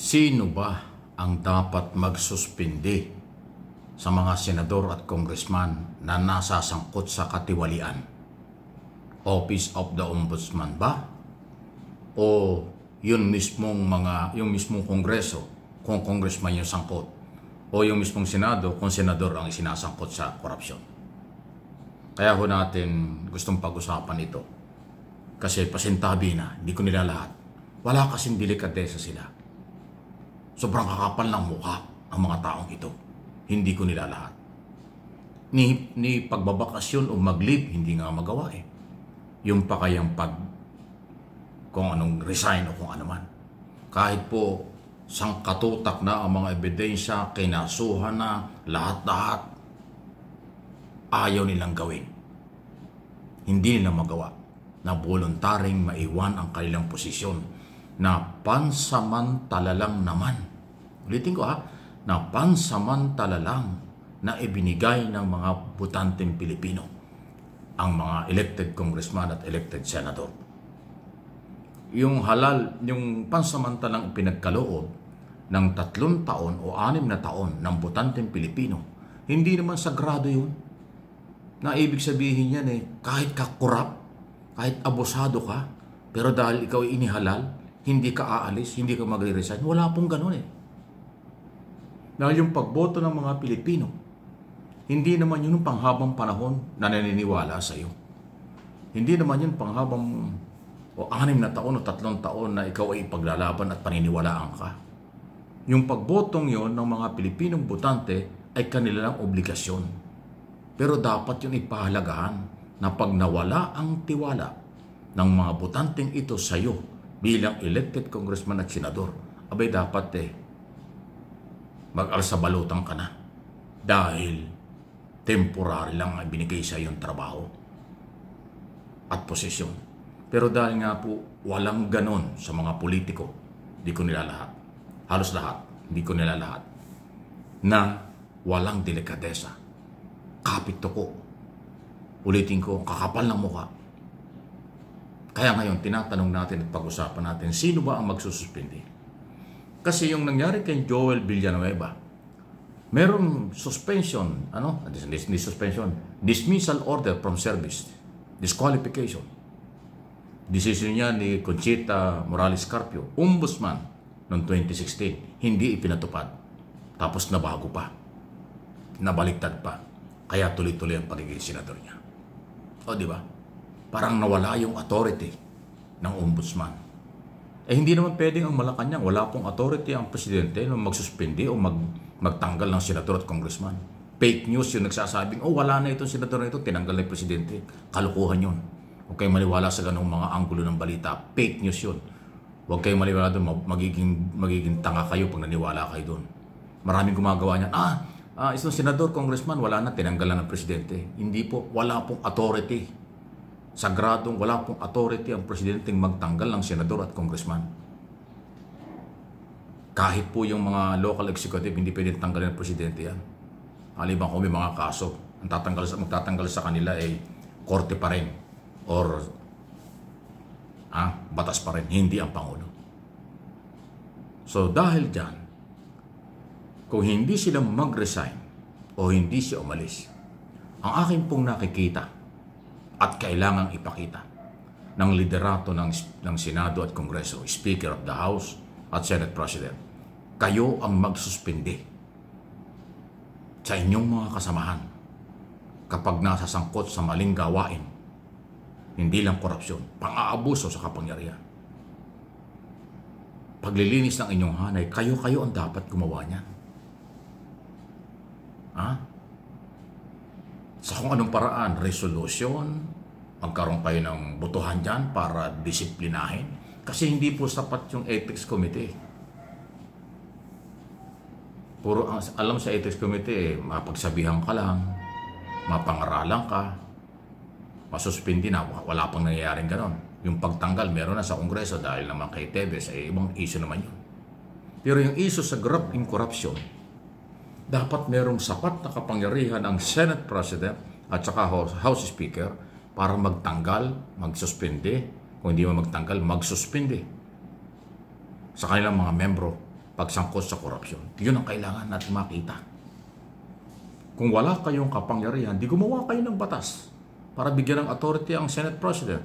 Sino ba ang dapat magsuspindi sa mga senador at congressman na nasasangkot sa katiwalian? Office of the Ombudsman ba? O yung mismong kongreso kung congressman yung sangkot? O yung mismong senado kung senador ang isinasangkot sa korupsyon? Kaya ho natin gustong pag-usapan ito. Kasi pasintabi na, hindi ko nila lahat. Wala kasing delikadesa sila. Sobrang kakapal ng mukha ang mga taong ito. Hindi ko nila lahat. Ni pagbabakasyon o mag-leave, hindi nga magawa eh. Yung pa kayang kung anong resign o kung ano man. Kahit po sangkatutak na ang mga ebidensya, kinasuhan na, lahat-lahat, ayaw nilang gawin. Hindi nila magawa na voluntaring maiwan ang kanilang posisyon na pansamantala lang naman. Ulitin ko na pansamantala lang na ibinigay ng mga botanteng Pilipino ang mga elected congressman at elected senator. Yung pansamantalang pinagkaloob ng 3 taon o 6 na taon ng botanteng Pilipino, hindi naman sagrado yun. Na ibig sabihin yan kahit ka korap, kahit abusado ka, pero dahil ikaw ay inihalal, hindi ka aalis, hindi ka magre-resign, wala pong ganun Dahil yung pagboto ng mga Pilipino, hindi naman yun yung panghabang panahon na naniniwala sa iyo. Hindi naman yun panghabang 6 na taon o 3 taon na ikaw ay ipaglalaban at paniniwalaan ka. Yung pagbotong yon ng mga Pilipinong botante ay kanilang obligasyon. Pero dapat yung ipahalagahan na pag nawala ang tiwala ng mga botanteng ito sa iyo bilang elected congressman at senador, abay dapat mag-alsabalutang ka na dahil temporary lang ang binigay sa iyong trabaho at posisyon. Pero dahil nga po walang ganon sa mga politiko, di ko nila lahat, halos lahat, di ko nila lahat, na walang delikadesa. Kapit ko. Ulitin ko, kakapal ng mukha. Kaya ngayon, tinatanong natin at pag-usapan natin, sino ba ang magsususpindi? Kasi yung nangyari kay Joel Villanueva, merong suspension, dismissal order from service, disqualification. Decision niya ni Conchita Morales Carpio, ombudsman noong 2016, hindi ipinatupad. Tapos nabago pa. Nabaliktad pa. Kaya tuloy-tuloy ang pagiging senador niya. O di ba? Parang nawala yung authority ng ombudsman. Hindi naman pwedeng ang Malacanang, wala pong authority ang presidente na magsuspindi o magtanggal ng senador at congressman. Fake news yung nagsasabing, wala na itong senador na ito, tinanggal na yung presidente. Kalukuhan yun. Huwag kayong maniwala sa ganung mga anggulo ng balita. Fake news yun. Huwag kayong maniwala doon, magiging tanga kayo pag naniwala kayo doon. Maraming gumagawa niyan. Isang senador, congressman, wala na, tinanggal na ng presidente. Hindi po, wala pong authority. Sagradong wala pong authority ang presidenteng magtanggal ng senador at congressman. Kahit po yung mga local executive, hindi pwedeng tanggalin ng presidente yan. Halibang kung may mga kaso, magtatanggal sa kanila ay korte pa rin or batas pa rin, hindi ang Pangulo. So dahil dyan, kung hindi sila mag-resign o hindi siya umalis, ang akin pong nakikita at kailangang ipakita ng liderato ng Senado at Kongreso, Speaker of the House at Senate President, kayo ang magsuspindi sa inyong mga kasamahan kapag nasasangkot sa maling gawain, hindi lang korupsyon, pang-aabuso sa kapangyarihan. Paglilinis ng inyong hanay, kayo ang dapat gumawa niyan. Sa kung anong paraan, resolution, magkaroon kayo ng botohan dyan para disiplinahin. Kasi hindi po sapat yung ethics committee. Alam sa ethics committee, mapagsabihan ka lang, mapangaralan ka, masuspindi na, wala pang nangyayaring ganon. Yung pagtanggal, meron na sa Kongreso dahil naman kay Tevez, ibang issue naman yun. Pero yung issue sa graft in corruption, dapat merong sapat na kapangyarihan ng Senate President at saka House Speaker para magtanggal, magsuspindi, kung hindi mo magtanggal, magsuspindi sa kanilang mga membro pagsangkot sa korupsyon. Yun ang kailangan natin makita. Kung wala kayong kapangyarihan, di gumawa kayo ng batas para bigyan ng authority ang Senate President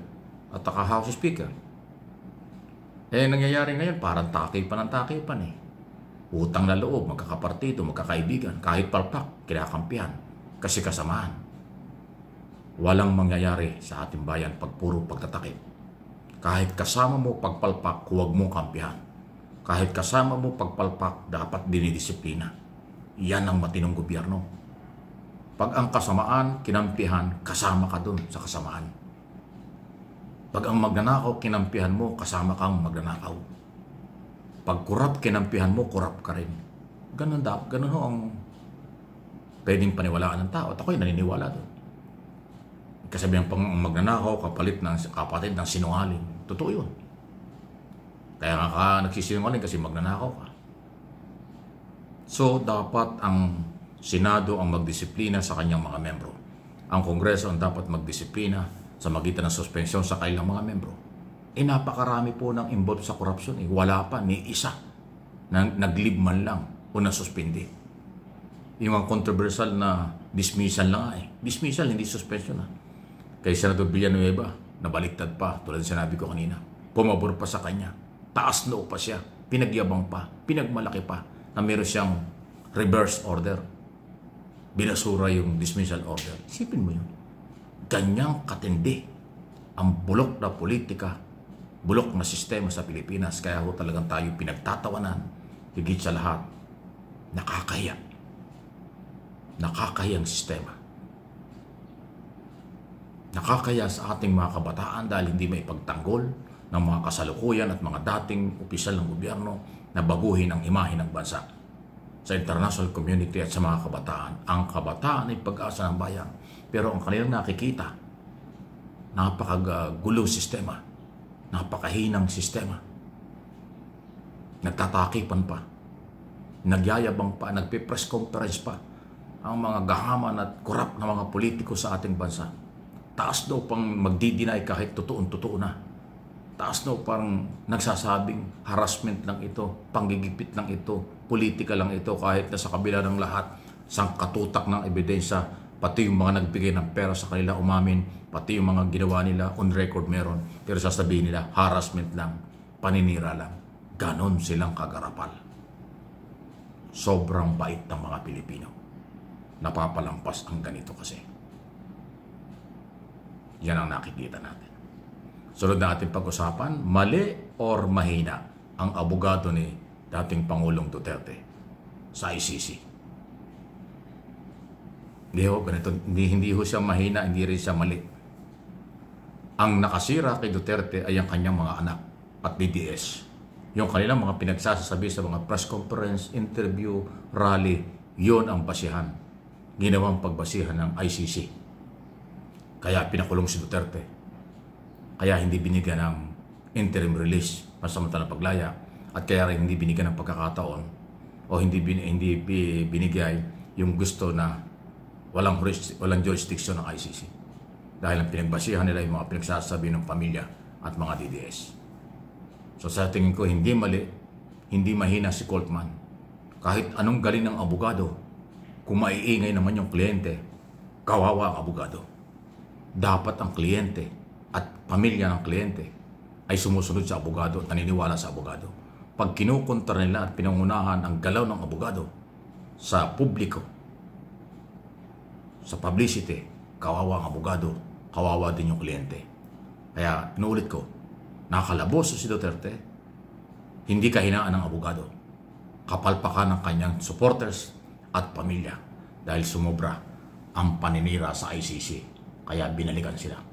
at ang House Speaker. Nangyayari ngayon, parang takipan eh. Utang na loob, magkakapartido, magkakaibigan, kahit palpak, kinakampihan, kasi kasamaan. Walang mangyayari sa ating bayan pag puro pagtatakip. Kahit kasama mo pagpalpak, huwag mong kampihan. Kahit kasama mo pagpalpak, dapat dinidisiplina. Yan ang matinong gobyerno. Pag ang kasamaan, kinampihan, kasama ka dun sa kasamaan. Pag ang magnanakaw, kinampihan mo, kasama kang magnanakaw. Pag kurap, kinampihan mo, kurap ka rin. Ganun ho ang pwedeng paniwalaan ng tao. At ako'y naniniwala doon. Kasabihan pang magnanakaw, kapatid ng sinungaling. Totoo yun. Kaya nga ka nagsisinungaling kasi magnanakaw ka. So, dapat ang Senado ang magdisiplina sa kanyang mga membro. Ang Kongreso ang dapat magdisiplina sa magitan ng suspensyon sa kanilang mga membro. Napakarami po ng involved sa korupsyon. Wala pa ni isa na nag-leave man lang o nasuspindi. Yung mga controversial na dismissal lang Dismissal, hindi suspension Kay Senador Villanueva, nabaliktad pa, tulad ng sinabi ko kanina. Pumabor pa sa kanya. Taas loob pa siya. Pinagyabang pa. Pinagmalaki pa na meron siyang reverse order. Binasura yung dismissal order. Isipin mo yun. Ganyang katindi ang bulok na politika, bulok na sistema sa Pilipinas. Kaya ho talagang tayo pinagtatawanan. Higit sa lahat, nakakahiya. Nakakahiyang sistema. Nakakaya sa ating mga kabataan dahil hindi may pagtanggol ng mga kasalukuyan at mga dating opisyal ng gobyerno na baguhin ang imahe ng bansa sa international community at sa mga kabataan. Ang kabataan ay pag-asa ng bayan. Pero ang kanilang nakikita, napakagulong sistema, napakahinang sistema. Nagtatakipan pa, nagyayabang pa, nagpe-press conference pa ang mga gahaman at korap na mga politiko sa ating bansa. Taas daw pang magdi-deny kahit totoo na. Taas daw parang nagsasabing harassment lang ito, panggigipit lang ito, politika lang ito kahit na sa kabila ng lahat, sangkatutak ng ebidensya, pati yung mga nagbigay ng pera sa kanila umamin, pati yung mga ginawa nila on record meron, pero sasabihin nila harassment lang, paninira lang. Ganon silang kagarapal. Sobrang bait ng mga Pilipino. Napapalampas ang ganito kasi. Yan ang nakikita natin. Sunod na ating pag-usapan, mali or mahina ang abogado ni dating Pangulong Duterte sa ICC. Hindi ho siya mahina, hindi rin siya mali. Ang nakasira kay Duterte ay ang kanyang mga anak at DDS. Yung kanilang mga pinagsasabi sa mga press conference, interview, rally, yon ang basihan. Ginawang pagbasihan ng ICC. Kaya pinakulong si Duterte. Kaya hindi binigyan ng interim release pansamantalang paglaya at kaya rin hindi binigyan ng pagkakataon o hindi binigay yung gusto na walang jurisdiction ng ICC. Dahil ang pinagbasihan nila yung mga pinagsasabi ng pamilya at mga DDS. So sa tingin ko, hindi mali, hindi mahina si Coltman. Kahit anong galing ng abogado, kung maiingay naman yung kliyente, kawawa ang abogado. Dapat ang kliyente at pamilya ng kliyente ay sumusunod sa abogado at naniniwala sa abogado. Pag kinukontra nila at pinangunahan ang galaw ng abogado sa publiko, sa publicity, kawawa ang abogado, kawawa din yung kliyente. Kaya inuulit ko, nakalabos si Duterte, hindi kahinaan ng abogado. Kapalpakan ng kanyang supporters at pamilya dahil sumobra ang paninira sa ICC. Kaya binalikan sila.